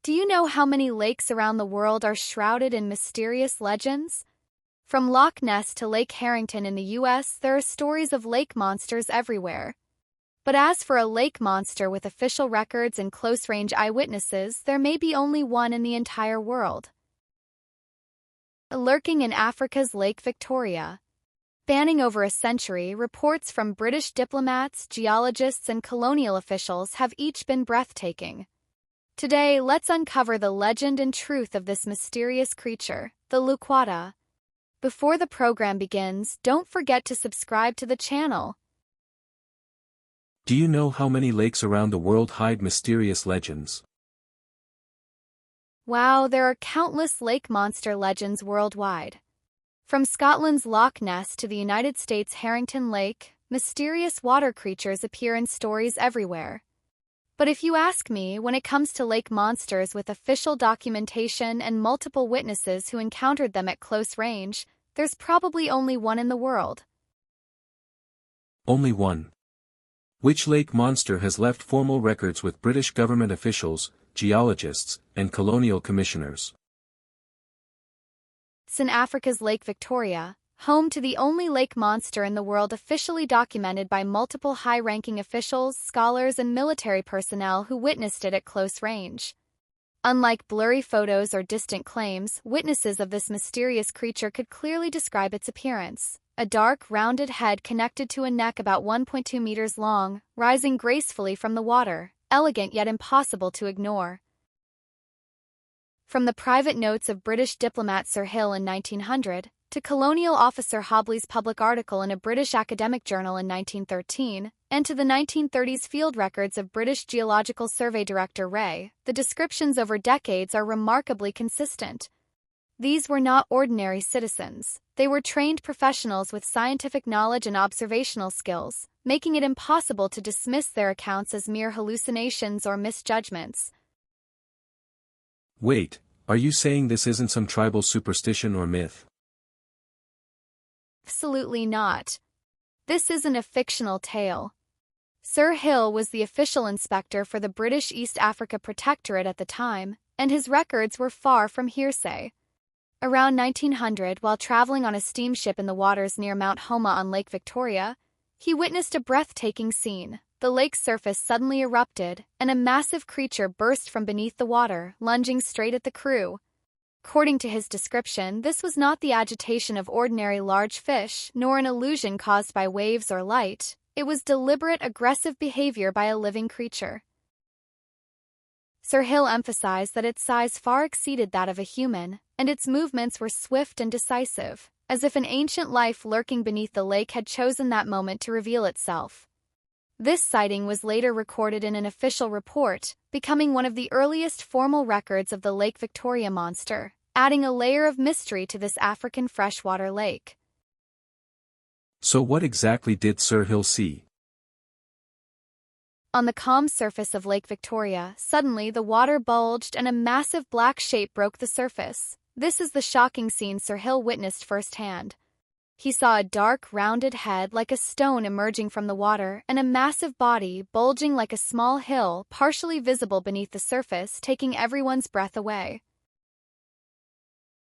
Do you know how many lakes around the world are shrouded in mysterious legends? From Loch Ness to Lake Herrington in the US, there are stories of lake monsters everywhere. But as for a lake monster with official records and close-range eyewitnesses, there may be only one in the entire world. Lurking in Africa's Lake Victoria. Spanning over a century, reports from British diplomats, geologists, and colonial officials have each been breathtaking. Today, let's uncover the legend and truth of this mysterious creature, the Lukwata. Before the program begins, don't forget to subscribe to the channel. Do you know how many lakes around the world hide mysterious legends? Wow, there are countless lake monster legends worldwide. From Scotland's Loch Ness to the United States' Herrington Lake, mysterious water creatures appear in stories everywhere. But if you ask me, when it comes to lake monsters with official documentation and multiple witnesses who encountered them at close range, there's probably only one in the world. Only one. Which lake monster has left formal records with British government officials, geologists, and colonial commissioners? It's in Africa's Lake Victoria, home to the only lake monster in the world officially documented by multiple high-ranking officials, scholars, and military personnel who witnessed it at close range. Unlike blurry photos or distant claims, witnesses of this mysterious creature could clearly describe its appearance. A dark, rounded head connected to a neck about 1.2 meters long, rising gracefully from the water, elegant yet impossible to ignore. From the private notes of British diplomat Sir Hill in 1900, to colonial officer Hobley's public article in a British academic journal in 1913, and to the 1930s field records of British Geological Survey Director Ray, the descriptions over decades are remarkably consistent. These were not ordinary citizens. They were trained professionals with scientific knowledge and observational skills, making it impossible to dismiss their accounts as mere hallucinations or misjudgments. Wait, are you saying this isn't some tribal superstition or myth? Absolutely not. This isn't a fictional tale. Sir Hill was the official inspector for the British East Africa Protectorate at the time, and his records were far from hearsay. Around 1900, while traveling on a steamship in the waters near Mount Homa on Lake Victoria, he witnessed a breathtaking scene. The lake's surface suddenly erupted, and a massive creature burst from beneath the water, lunging straight at the crew. According to his description, this was not the agitation of ordinary large fish, nor an illusion caused by waves or light. It was deliberate, aggressive behavior by a living creature. Sir Hill emphasized that its size far exceeded that of a human, and its movements were swift and decisive, as if an ancient life lurking beneath the lake had chosen that moment to reveal itself. This sighting was later recorded in an official report, becoming one of the earliest formal records of the Lake Victoria monster, adding a layer of mystery to this African freshwater lake. So what exactly did Sir Hill see? On the calm surface of Lake Victoria, suddenly the water bulged and a massive black shape broke the surface. This is the shocking scene Sir Hill witnessed firsthand. He saw a dark, rounded head like a stone emerging from the water and a massive body bulging like a small hill partially visible beneath the surface, taking everyone's breath away.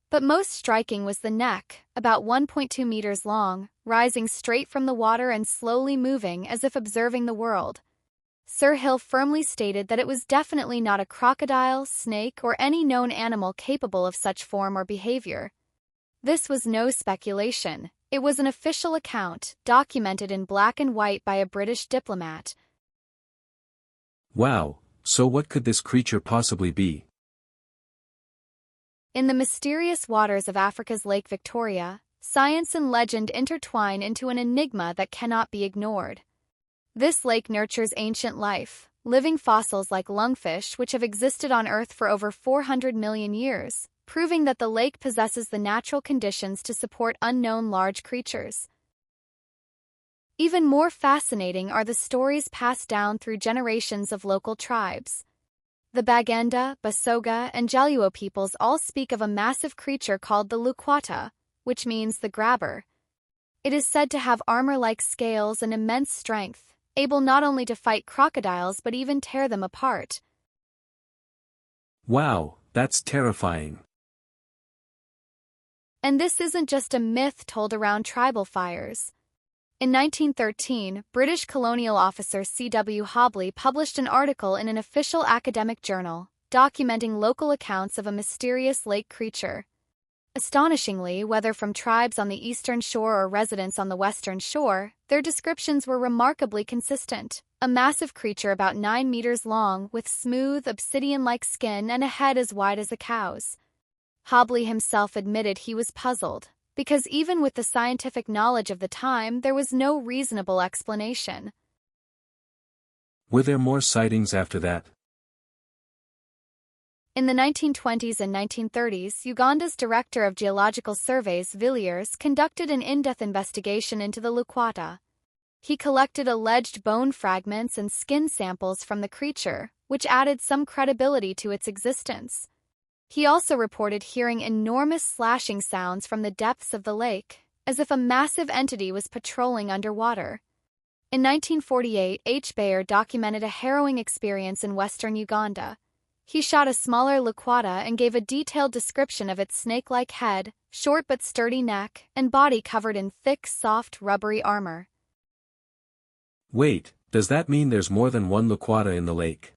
But most striking was the neck, about 1.2 meters long, rising straight from the water and slowly moving as if observing the world. Sir Hill firmly stated that it was definitely not a crocodile, snake, or any known animal capable of such form or behavior. This was no speculation. It was an official account, documented in black and white by a British diplomat. Wow, so what could this creature possibly be? In the mysterious waters of Africa's Lake Victoria, science and legend intertwine into an enigma that cannot be ignored. This lake nurtures ancient life, living fossils like lungfish which have existed on Earth for over 400 million years, proving that the lake possesses the natural conditions to support unknown large creatures. Even more fascinating are the stories passed down through generations of local tribes. The Baganda, Basoga, and Jaluo peoples all speak of a massive creature called the Lukwata, which means the grabber. It is said to have armor-like scales and immense strength, able not only to fight crocodiles but even tear them apart. Wow, that's terrifying. And this isn't just a myth told around tribal fires. In 1913, British colonial officer C.W. Hobley published an article in an official academic journal, documenting local accounts of a mysterious lake creature. Astonishingly, whether from tribes on the eastern shore or residents on the western shore, their descriptions were remarkably consistent. A massive creature about 9 meters long, with smooth, obsidian-like skin and a head as wide as a cow's. Hobley himself admitted he was puzzled, because even with the scientific knowledge of the time, there was no reasonable explanation. Were there more sightings after that? In the 1920s and 1930s, Uganda's director of geological surveys, Villiers, conducted an in-depth investigation into the Lukwata. He collected alleged bone fragments and skin samples from the creature, which added some credibility to its existence. He also reported hearing enormous slashing sounds from the depths of the lake, as if a massive entity was patrolling underwater. In 1948, H. Bayer documented a harrowing experience in western Uganda. He shot a smaller Lukwata and gave a detailed description of its snake-like head, short but sturdy neck, and body covered in thick, soft, rubbery armor. Wait, does that mean there's more than one Lukwata in the lake?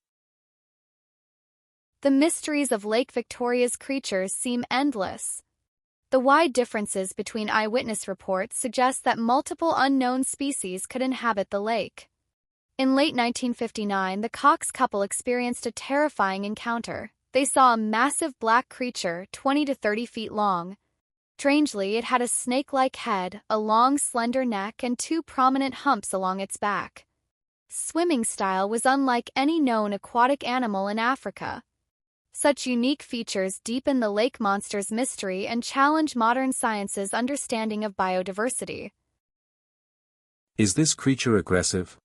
The mysteries of Lake Victoria's creatures seem endless. The wide differences between eyewitness reports suggest that multiple unknown species could inhabit the lake. In late 1959, the Cox couple experienced a terrifying encounter. They saw a massive black creature 20 to 30 feet long. Strangely, it had a snake-like head, a long, slender neck, and 2 prominent humps along its back. Swimming style was unlike any known aquatic animal in Africa. Such unique features deepen the lake monster's mystery and challenge modern science's understanding of biodiversity. Is this creature aggressive?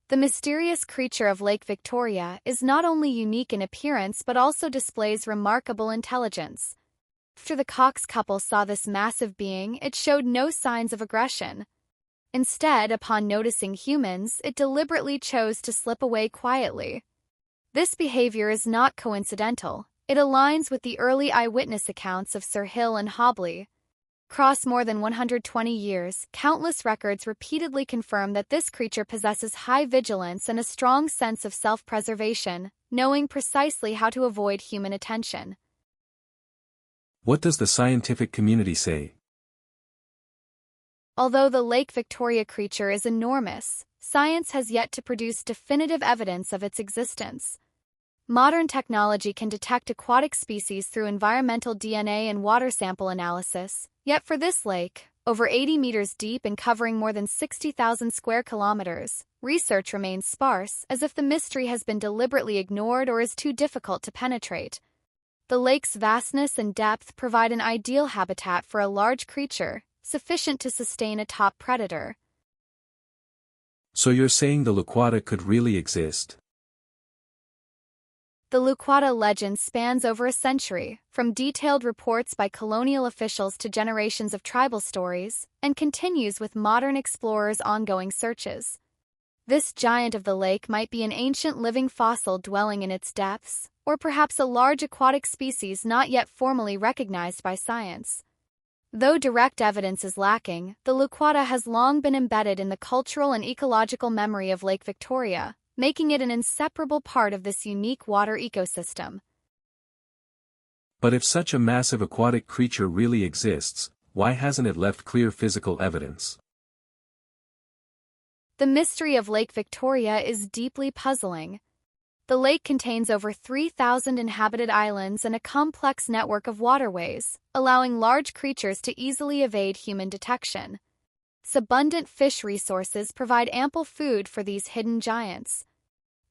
The mysterious creature of Lake Victoria is not only unique in appearance but also displays remarkable intelligence. After the Cox couple saw this massive being, it showed no signs of aggression. Instead, upon noticing humans, it deliberately chose to slip away quietly. This behavior is not coincidental. It aligns with the early eyewitness accounts of Sir Hill and Hobley. Across more than 120 years, countless records repeatedly confirm that this creature possesses high vigilance and a strong sense of self-preservation, knowing precisely how to avoid human attention. What does the scientific community say? Although the Lake Victoria creature is enormous, science has yet to produce definitive evidence of its existence. Modern technology can detect aquatic species through environmental DNA and water sample analysis, yet for this lake, over 80 meters deep and covering more than 60,000 square kilometers, research remains sparse, as if the mystery has been deliberately ignored or is too difficult to penetrate. The lake's vastness and depth provide an ideal habitat for a large creature, sufficient to sustain a top predator. So you're saying the Lukwata could really exist? The Lukwata legend spans over a century, from detailed reports by colonial officials to generations of tribal stories, and continues with modern explorers' ongoing searches. This giant of the lake might be an ancient living fossil dwelling in its depths, or perhaps a large aquatic species not yet formally recognized by science. Though direct evidence is lacking, the Lukwata has long been embedded in the cultural and ecological memory of Lake Victoria, making it an inseparable part of this unique water ecosystem. But if such a massive aquatic creature really exists, why hasn't it left clear physical evidence? The mystery of Lake Victoria is deeply puzzling. The lake contains over 3,000 inhabited islands and a complex network of waterways, allowing large creatures to easily evade human detection. Its abundant fish resources provide ample food for these hidden giants.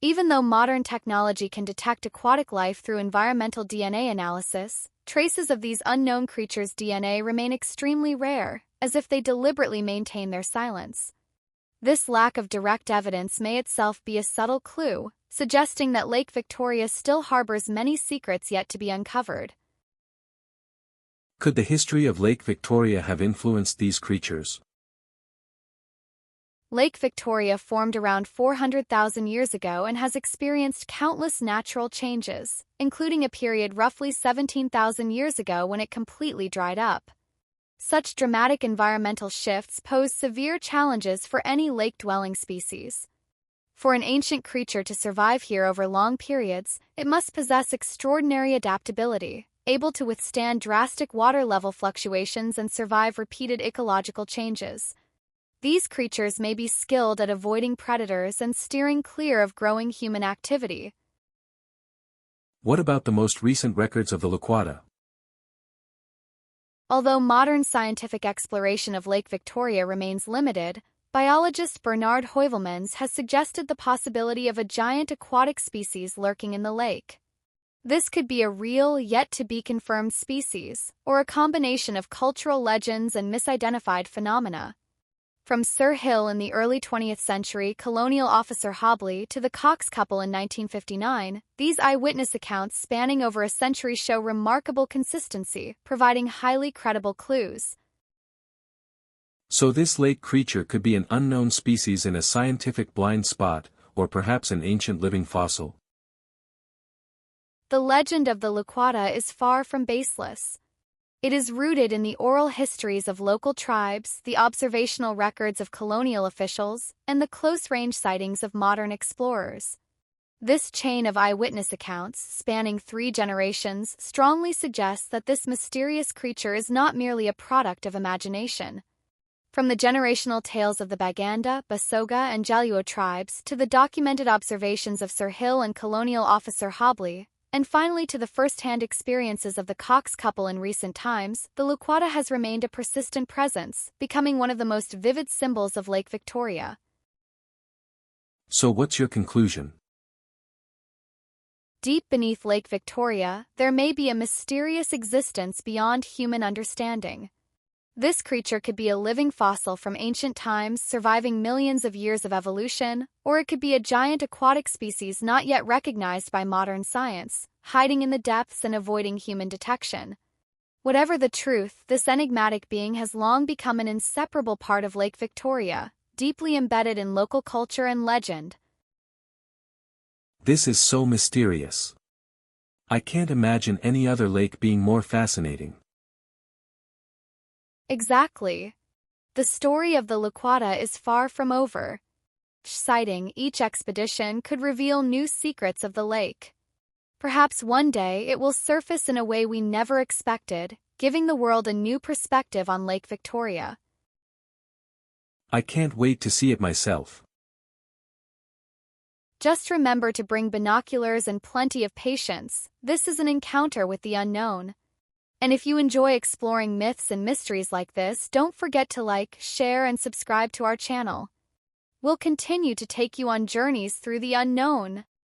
Even though modern technology can detect aquatic life through environmental DNA analysis, traces of these unknown creatures' DNA remain extremely rare, as if they deliberately maintain their silence. This lack of direct evidence may itself be a subtle clue, suggesting that Lake Victoria still harbors many secrets yet to be uncovered. Could the history of Lake Victoria have influenced these creatures? Lake Victoria formed around 400,000 years ago and has experienced countless natural changes, including a period roughly 17,000 years ago when it completely dried up. Such dramatic environmental shifts pose severe challenges for any lake-dwelling species. For an ancient creature to survive here over long periods, it must possess extraordinary adaptability, able to withstand drastic water level fluctuations and survive repeated ecological changes. These creatures may be skilled at avoiding predators and steering clear of growing human activity. What about the most recent records of the Lukwata? Although modern scientific exploration of Lake Victoria remains limited, biologist Bernard Heuvelmans has suggested the possibility of a giant aquatic species lurking in the lake. This could be a real, yet-to-be-confirmed species, or a combination of cultural legends and misidentified phenomena. From Sir Hill in the early 20th century colonial officer Hobley to the Cox couple in 1959, these eyewitness accounts spanning over a century show remarkable consistency, providing highly credible clues. So this lake creature could be an unknown species in a scientific blind spot, or perhaps an ancient living fossil. The legend of the Lukwata is far from baseless. It is rooted in the oral histories of local tribes, the observational records of colonial officials, and the close-range sightings of modern explorers. This chain of eyewitness accounts, spanning 3 generations, strongly suggests that this mysterious creature is not merely a product of imagination. From the generational tales of the Baganda, Basoga, and Jaluo tribes to the documented observations of Sir Hill and colonial officer Hobley, and finally to the first-hand experiences of the Cox couple in recent times, the Lukwata has remained a persistent presence, becoming one of the most vivid symbols of Lake Victoria. So what's your conclusion? Deep beneath Lake Victoria, there may be a mysterious existence beyond human understanding. This creature could be a living fossil from ancient times surviving millions of years of evolution, or it could be a giant aquatic species not yet recognized by modern science, hiding in the depths and avoiding human detection. Whatever the truth, this enigmatic being has long become an inseparable part of Lake Victoria, deeply embedded in local culture and legend. This is so mysterious. I can't imagine any other lake being more fascinating. Exactly. The story of the Lukwata is far from over. Each sighting, each expedition could reveal new secrets of the lake. Perhaps one day it will surface in a way we never expected, giving the world a new perspective on Lake Victoria. I can't wait to see it myself. Just remember to bring binoculars and plenty of patience. This is an encounter with the unknown. And if you enjoy exploring myths and mysteries like this, don't forget to like, share, and subscribe to our channel. We'll continue to take you on journeys through the unknown.